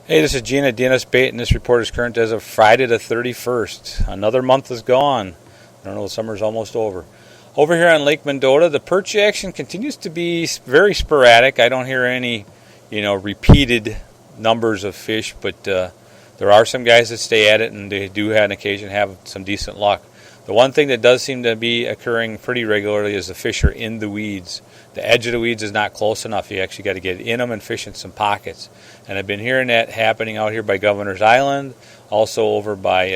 Hey, this is Gene at DNS Bait, and this report is current as of Friday the 31st. Another month is gone. I don't know, the summer's almost over. Over here on Lake Mendota, the perch action continues to be very sporadic. I don't hear any, repeated numbers of fish, but there are some guys that stay at it, and they do on occasion have some decent luck. The one thing that does seem to be occurring pretty regularly is the fish are in the weeds. The edge of the weeds is not close enough. You actually got to get in them and fish in some pockets. And I've been hearing that happening out here by Governor's Island, also over by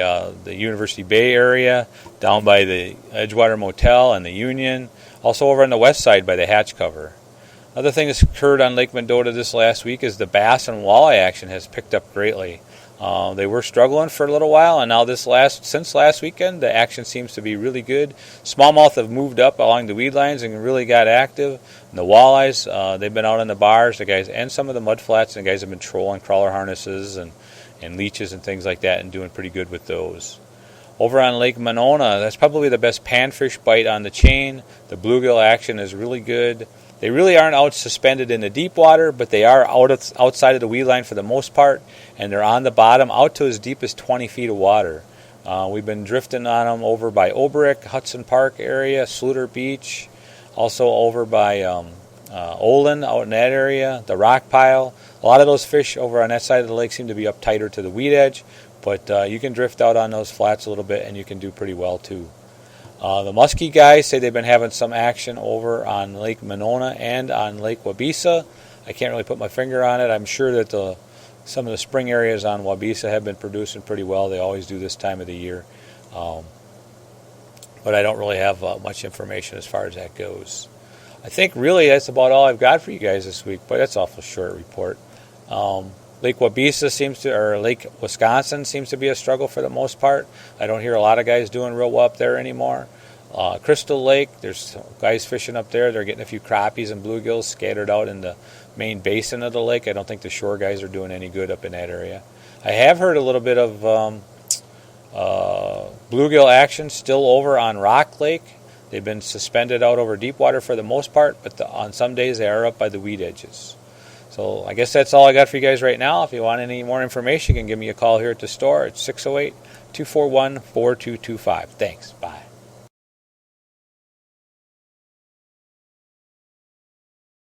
the University Bay area, down by the Edgewater Motel and the Union, also over on the west side by the Hatch Cover. Another thing that's occurred on Lake Mendota this last week is the bass and walleye action has picked up greatly. They were struggling for a little while, and now since last weekend, the action seems to be really good. Smallmouth have moved up along the weed lines and really got active. And the walleyes, they've been out in the bars, the guys, and some of the mud flats, and the guys have been trolling crawler harnesses and leeches and things like that, and doing pretty good with those. Over on Lake Monona, that's probably the best panfish bite on the chain. The bluegill action is really good. They really aren't out suspended in the deep water, but they are outside of the weed line for the most part, and they're on the bottom out to as deep as 20 feet of water. We've been drifting on them over by Oberick, Hudson Park area, Sluter Beach, also over by Olin out in that area, the Rock Pile. A lot of those fish over on that side of the lake seem to be up tighter to the weed edge, but you can drift out on those flats a little bit, and you can do pretty well too. The muskie guys say they've been having some action over on Lake Monona and on Lake Wabeesa. I can't really put my finger on it. I'm sure that some of the spring areas on Wabeesa have been producing pretty well. They always do this time of the year. But I don't really have much information as far as that goes. I think really that's about all I've got for you guys this week, but that's an awful short report. Lake Wabeesa or Lake Wisconsin seems to be a struggle for the most part. I don't hear a lot of guys doing real well up there anymore. Crystal Lake, there's guys fishing up there. They're getting a few crappies and bluegills scattered out in the main basin of the lake. I don't think the shore guys are doing any good up in that area. I have heard a little bit of bluegill action still over on Rock Lake. They've been suspended out over deep water for the most part, but on some days they are up by the weed edges. So I guess that's all I got for you guys right now. If you want any more information, you can give me a call here at the store. It's 608-241-4225. Thanks. Bye.